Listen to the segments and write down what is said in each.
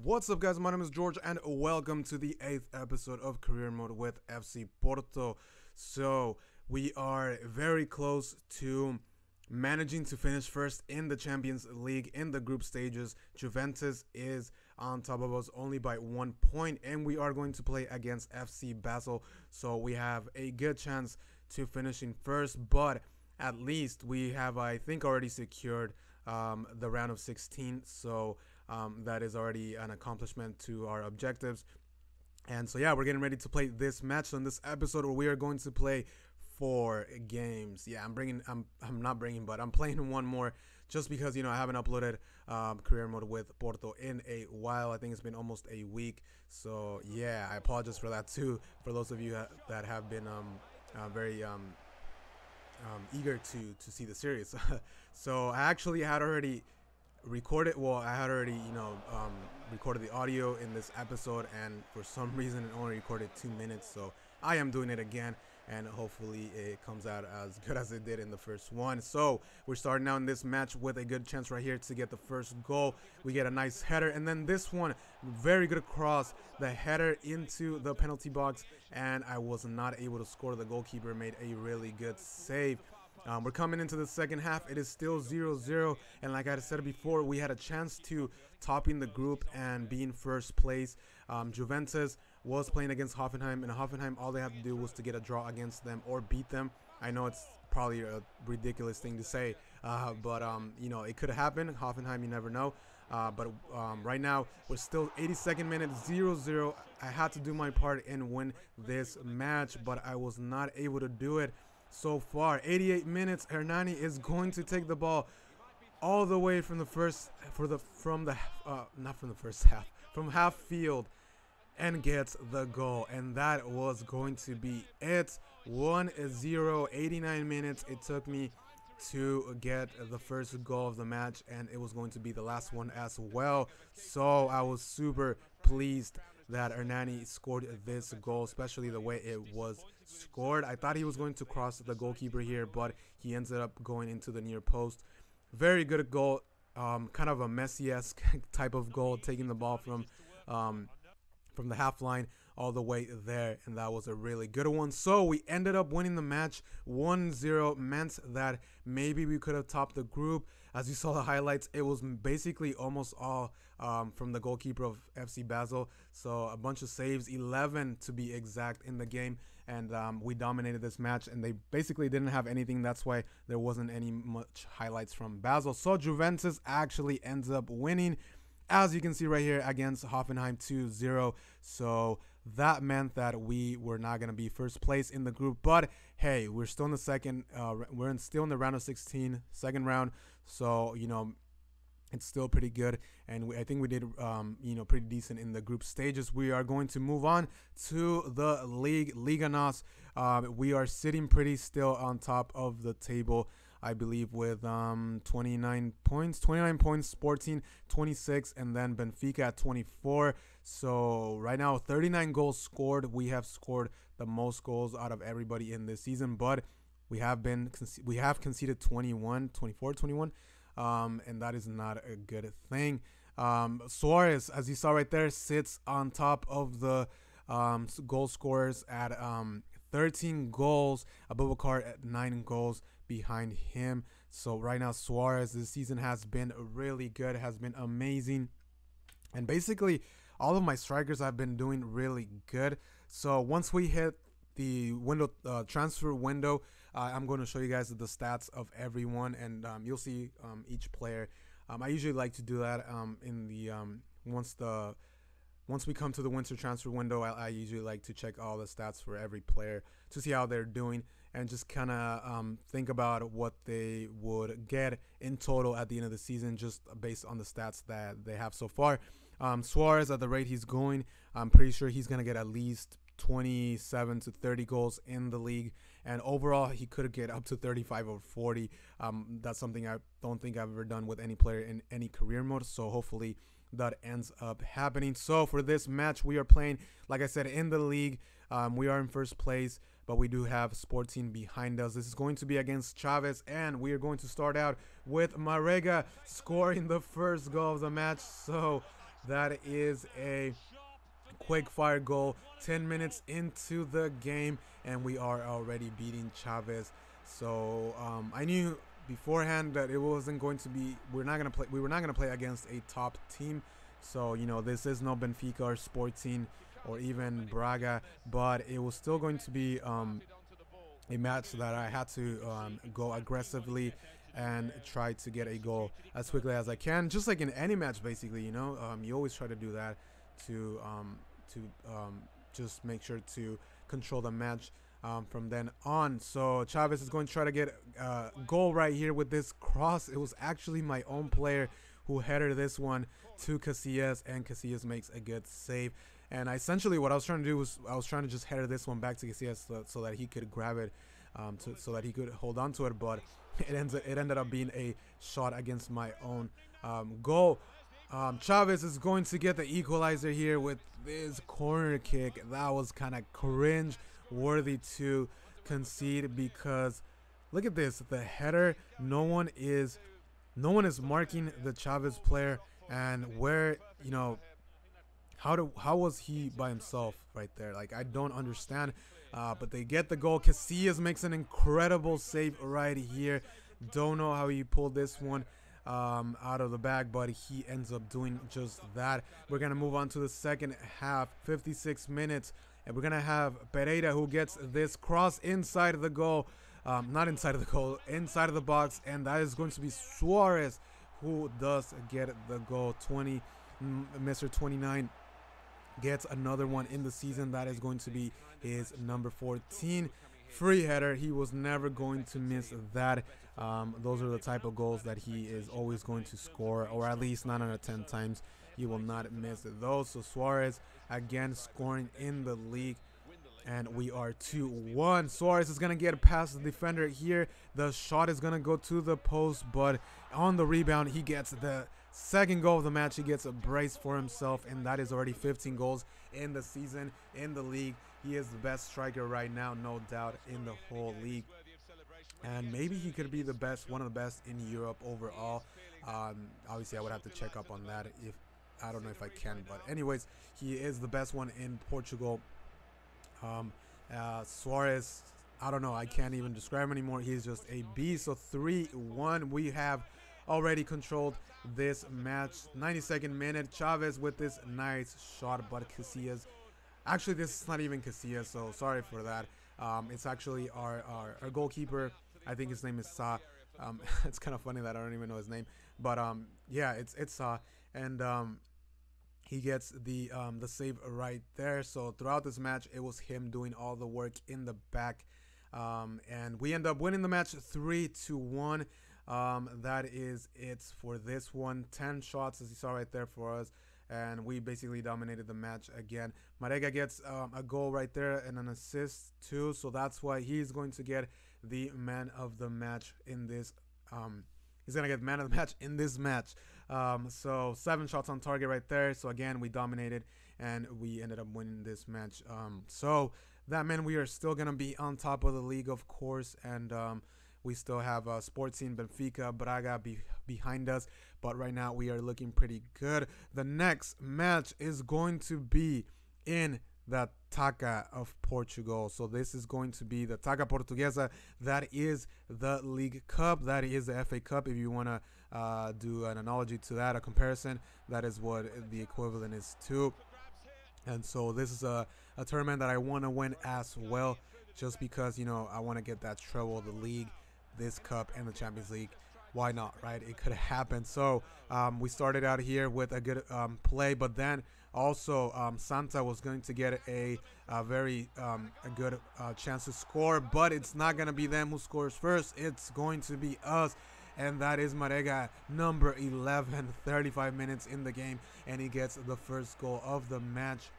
What's up, guys? My name is George, and welcome to the 8th episode of Career Mode with FC Porto. So, we are very close to managing to finish first in the Champions League in the group stages. Juventus is on top of us only by 1 point, and we are going to play against FC Basel. So, we have a good chance to finishing first, but at least we have, I think, already secured the round of 16. So, that is already an accomplishment to our objectives. And so, yeah, we're getting ready to play this match. So in this episode, we are going to play 4 games. Yeah, I'm playing one more just because, I haven't uploaded Career Mode with Porto in a while. I think it's been almost a week. So, yeah, I apologize for that too, for those of you that have been very eager to see the series. So I actually had already recorded recorded the audio in this episode, and for some reason it only recorded 2 minutes, so I am doing it again, and hopefully it comes out as good as it did in the first one. So we're starting out in this match with a good chance right here to get the first goal. We get a nice header, and then this one, very good cross, the header into the penalty box, and I was not able to score. The goalkeeper made a really good save. We're coming into the second half. It is still 0-0, and like I said before, we had a chance to topping the group and be in first place. Juventus was playing against Hoffenheim, and Hoffenheim, all they have to do was to get a draw against them or beat them. I know it's probably a ridiculous thing to say, but it could have happened. Hoffenheim, you never know. But right now, we're still 82nd minute, 0-0. I had to do my part and win this match, but I was not able to do it. So far, 88 minutes, Hernani is going to take the ball all the way from half field and gets the goal, and that was going to be it. 1-0, 89 minutes. It took me to get the first goal of the match, and it was going to be the last one as well. So I was super pleased that Hernani scored this goal, especially the way it was scored. I thought he was going to cross the goalkeeper here, but he ended up going into the near post. Very good goal, kind of a Messi-esque type of goal, taking the ball from the half line all the way there, and that was a really good one. So we ended up winning the match 1-0, meant that maybe we could have topped the group. As you saw the highlights, it was basically almost all from the goalkeeper of FC Basel. So a bunch of saves, 11 to be exact in the game, and we dominated this match, and they basically didn't have anything. That's why there wasn't any much highlights from Basel. So Juventus actually ends up winning, as you can see right here, against Hoffenheim 2-0. So that meant that we were not going to be first place in the group. But hey, we're still in the still in the round of 16, second round. So, it's still pretty good. And I think we did, pretty decent in the group stages. We are going to move on to the league, Liga NOS. We are sitting pretty still on top of the table, I believe, with 29 points, Sporting 26, and then Benfica at 24. So right now, 39 goals scored. We have scored the most goals out of everybody in this season, but we have conceded 21, and that is not a good thing. Suarez, as you saw right there, sits on top of the goal scorers at 13 goals. Abubakar at 9 goals behind him. So right now, Suarez this season has been really good, has been amazing, and basically all of my strikers have been doing really good. So once we hit the transfer window, I'm going to show you guys the stats of everyone, and you'll see each player. I usually like to do that in the once we come to the winter transfer window. I usually like to check all the stats for every player to see how they're doing, and just kind of think about what they would get in total at the end of the season, just based on the stats that they have so far. Suarez, at the rate he's going, I'm pretty sure he's going to get at least 27 to 30 goals in the league, and overall he could get up to 35 or 40. That's something I don't think I've ever done with any player in any career mode, so hopefully that ends up happening. So for this match, we are playing, like I said, in the league. We are in first place, but we do have Sporting behind us. This is going to be against Chavez, and we are going to start out with Marega scoring the first goal of the match. So That is a quick fire goal 10 minutes into the game, and we are already beating Chavez. So I knew beforehand that it wasn't going to be, we were not going to play against a top team. So this is no Benfica or Sporting or even Braga, but it was still going to be a match that I had to go aggressively and try to get a goal as quickly as I can, just like in any match. Basically, you always try to do that to just make sure to control the match from then on. So Chavez is going to try to get a goal right here with this cross. It was actually my own player who headed this one to Casillas, and Casillas makes a good save. And essentially what I was trying to do was I was trying to just header this one back to Casillas so that he could grab it, so that he could hold on to it. But it ended up being a shot against my own goal. Chavez is going to get the equalizer here with this corner kick. That was kind of cringe worthy to concede, because look at this, the header, no one is marking the Chavez player, and where how was he by himself right there? Like, I don't understand. But they get the goal. Casillas makes an incredible save right here. Don't know how he pulled this one out of the bag, but he ends up doing just that. We're gonna move on to the second half, 56 minutes, and we're gonna have Pereira, who gets this cross inside the goal, not inside of the goal, inside of the box, and that is going to be Suarez who does get the goal. Mr. 29 gets another one in the season. That is going to be his number 14 free header. He was never going to miss that. Those are the type of goals that he is always going to score, or at least 9 out of 10 times he will not miss those. So Suarez again scoring in the league, and we are 2-1. Suarez is going to get past the defender here. The shot is going to go to the post, but on the rebound he gets the second goal of the match. He gets a brace for himself, and that is already 15 goals in the season in the league. He is the best striker right now, no doubt, in the whole league, and maybe he could be the best, one of the best in Europe overall. Obviously I would have to check up on that, if I don't know if I can, but anyways, he is the best one in Portugal. Suarez, I don't know, I can't even describe him anymore. He's just a beast. So 3-1. We have already controlled this match. 92nd minute, Chavez with this nice shot, but Casillas, actually this is not even Casillas, so sorry for that. It's actually our goalkeeper. I think his name is Sa. It's kind of funny that I don't even know his name, but yeah, it's Sa, and he gets the save right there. So throughout this match, it was him doing all the work in the back, and we end up winning the match 3-1. That is it for this one. 10 shots, as you saw right there, for us, and we basically dominated the match again. Marega gets a goal right there and an assist too, so that's why he's going to get the man of the match in this. He's gonna get man of the match in this match. So 7 shots on target right there. So again, we dominated and we ended up winning this match. So that meant we are still gonna be on top of the league, of course, and we still have Sporting, Benfica, Braga behind us, but right now we are looking pretty good. The next match is going to be in the Taca of Portugal. So this is going to be the Taca Portuguesa. That is the League Cup. That is the FA Cup. If you want to do an analogy to that, a comparison, that is what the equivalent is to. And so this is a tournament that I want to win as well, just because, I want to get that treble, the league, this cup, and the Champions League. Why not, right? It could happen. So we started out here with a good play, but then also Santa was going to get a very good chance to score, but it's not going to be them who scores first. It's going to be us, and that is Marega, number 11, 35 minutes in the game, and he gets the first goal of the match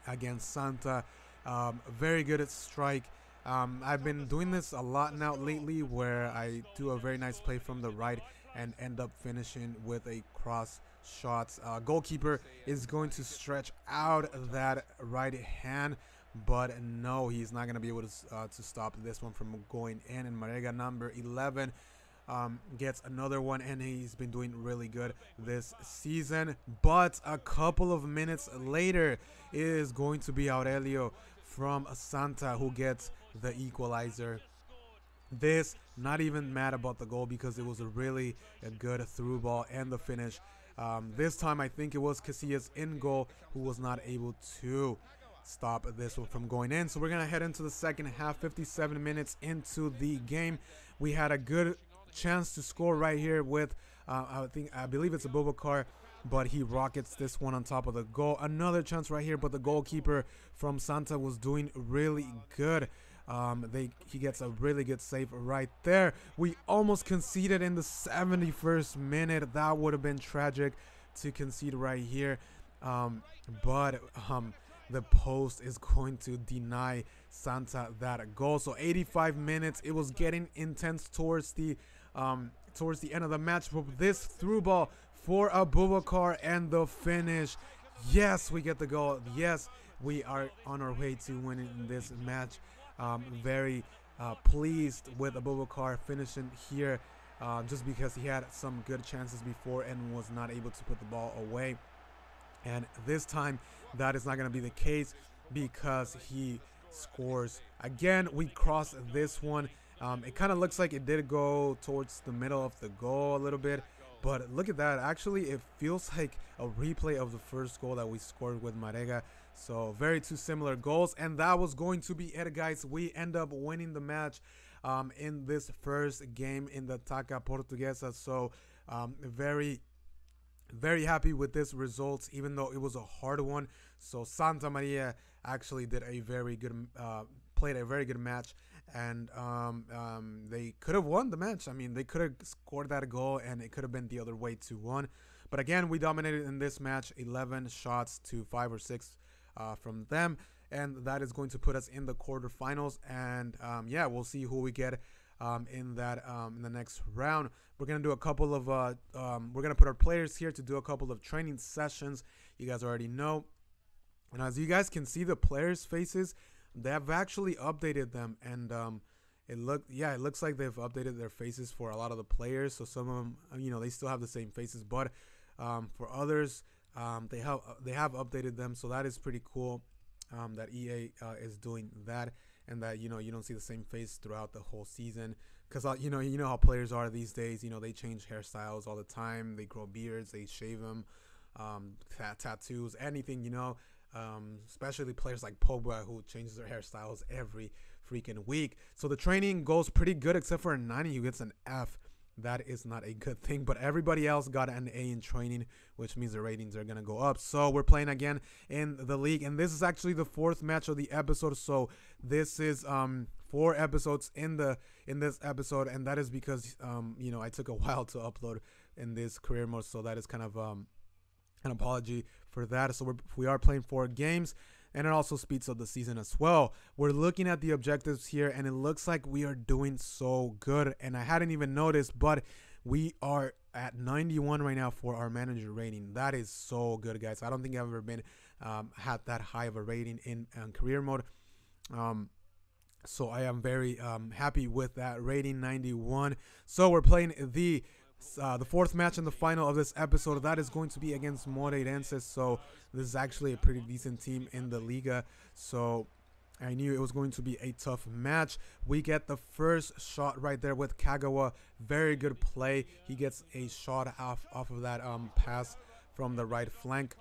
against Santa. Very good at strike. I've been doing this a lot now lately, where I do a very nice play from the right and end up finishing with a cross shots. Goalkeeper is going to stretch out that right hand, but no, he's not going to be able to stop this one from going in. And Marega, number 11, gets another one, and he's been doing really good this season. But a couple of minutes later, it is going to be Aurelio from Santa who gets the equalizer. This, not even mad about the goal because it was a really good through ball and the finish. This time I think it was Casillas in goal who was not able to stop this one from going in. So we're gonna head into the second half. 57 minutes into the game, we had a good chance to score right here with I believe it's a Boubacar, but he rockets this one on top of the goal. Another chance right here, but the goalkeeper from Santa was doing really good. He gets a really good save right there. We almost conceded in the 71st minute. That would have been tragic to concede right here, but the post is going to deny Santa that goal. So 85 minutes, it was getting intense towards the end of the match. But this through ball for Abubakar and the finish. Yes, we get the goal. Yes, we are on our way to winning this match. Very pleased with Abubakar finishing here, just because he had some good chances before and was not able to put the ball away. And this time that is not going to be the case because he scores again. We cross this one. It kind of looks like it did go towards the middle of the goal a little bit, but look at that. Actually, it feels like a replay of the first goal that we scored with Marega. So very two similar goals, and that was going to be it, guys. We end up winning the match in this first game in the Taca Portuguesa. So very happy with this result, even though it was a hard one. So Santa Maria actually did a very good played a very good match, and they could have won the match. I mean, they could have scored that goal and it could have been the other way, 2-1. But again, we dominated in this match, 11 shots to 5 or 6 from them, and that is going to put us in the quarterfinals. And yeah, we'll see who we get in the next round. We're gonna do a couple of we're gonna put our players here to do a couple of training sessions. You guys already know, and as you guys can see, the players' faces, they have actually updated them, and it looks like they've updated their faces for a lot of the players. So some of them, you know, they still have the same faces, but for others, they have updated them. So that is pretty cool that EA is doing that, and that, you know, you don't see the same face throughout the whole season, because you know how players are these days. You know, they change hairstyles all the time, they grow beards, they shave them, tattoos, anything, you know, especially players like Pogba, who changes their hairstyles every freaking week. So the training goes pretty good, except for Nani, who gets an F. That is not a good thing, but everybody else got an A in training, which means the ratings are gonna go up. So we're playing again in the league, and this is actually the 4th match of the episode. So this is 4 episodes in this episode, and that is because you know, I took a while to upload in this career mode, so that is kind of an apology for that. So we are playing 4 games, and it also speeds up the season as well. We're looking at the objectives here, and it looks like we are doing so good, and I hadn't even noticed, but we are at 91 right now for our manager rating. That is so good, guys. I don't think I've ever been had that high of a rating in career mode. So I am very happy with that rating, 91. So we're playing the 4th match and the final of this episode. That is going to be against Moreirense. So this is actually a pretty decent team in the Liga. So I knew it was going to be a tough match. We get the first shot right there with Kagawa. Very good play. He gets a shot off of that pass from the right flank,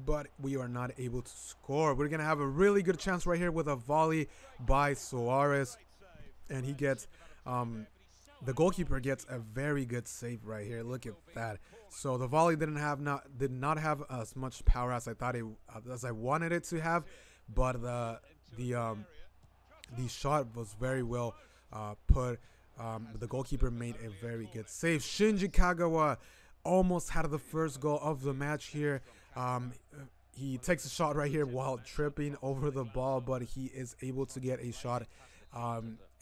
but we are not able to score. We're gonna have a really good chance right here with a volley by Suarez, and he gets the goalkeeper gets a very good save right here. Look at that. So the volley did not have as much power as I thought as I wanted it to have, but the shot was very well put. The goalkeeper made a very good save. Shinji Kagawa almost had the first goal of the match here. He takes a shot right here while tripping over the ball, but he is able to get a shot,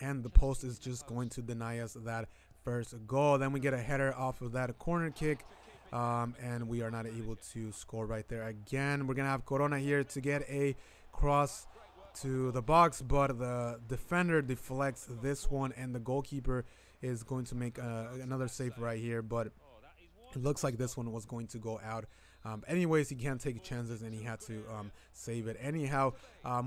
and the post is just going to deny us that first goal. Then we get a header off of that corner kick, and we are not able to score right there again. We're gonna have Corona here to get a cross to the box, but the defender deflects this one, and the goalkeeper is going to make another save right here, but it looks like this one was going to go out. Anyways, he can't take chances, and he had to save it. Anyhow,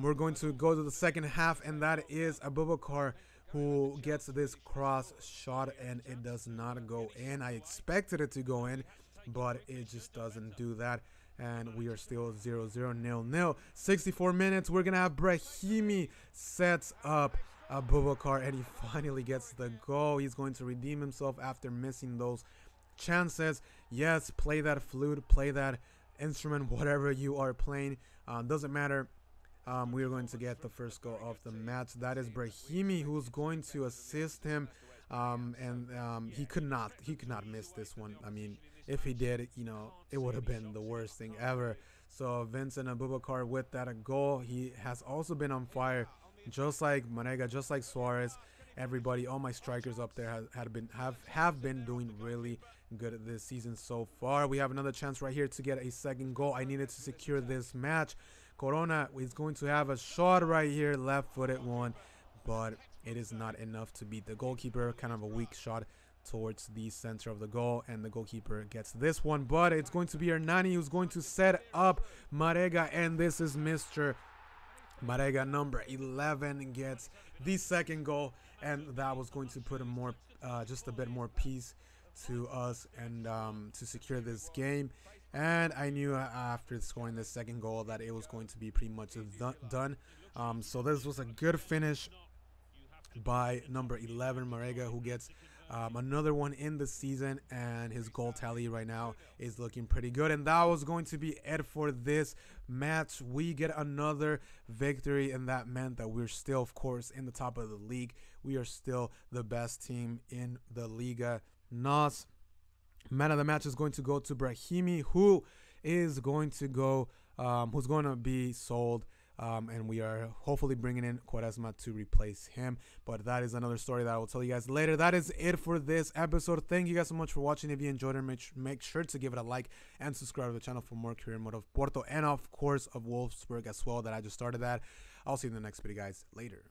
we're going to go to the second half, and that is Abubakar who gets this cross shot, and it does not go in. I expected it to go in, but it just doesn't do that. And we are still 0-0, 0-0. 64 minutes. We're going to have Brahimi sets up Abubakar, and he finally gets the goal. He's going to redeem himself after missing those chances. Yes, play that flute, play that instrument, whatever you are playing. Doesn't matter. We are going to get the first goal of the match. That is Brahimi who's going to assist him. He could not miss this one. I mean, if he did, it would have been the worst thing ever. So Vincent Abubakar with that goal. He has also been on fire, just like Marega, just like Suarez. Everybody, all my strikers up there have been doing really good this season so far. We have another chance right here to get a second goal. I needed to secure this match. Corona is going to have a shot right here, left-footed one, but it is not enough to beat the goalkeeper. Kind of a weak shot towards the center of the goal, and the goalkeeper gets this one, but it's going to be Hernani who's going to set up Marega, and this is Mr. Marega, number 11, gets the second goal, and that was going to put a more, just a bit more peace to us and to secure this game. And I knew after scoring the second goal that it was going to be pretty much done. So this was a good finish by number 11, Marega, who gets another one in the season, and his goal tally right now is looking pretty good. And that was going to be it for this match. We get another victory, and that meant that we're still, of course, in the top of the league. We are still the best team in the Liga NOS. Man of the match is going to go to Brahimi, who is going to go, who's going to be sold. And we are hopefully bringing in Quaresma to replace him. But that is another story that I will tell you guys later. That is it for this episode. Thank you guys so much for watching. If you enjoyed it, make sure to give it a like and subscribe to the channel for more career mode of Porto and, of course, of Wolfsburg as well that I just started that. I'll see you in the next video, guys. Later.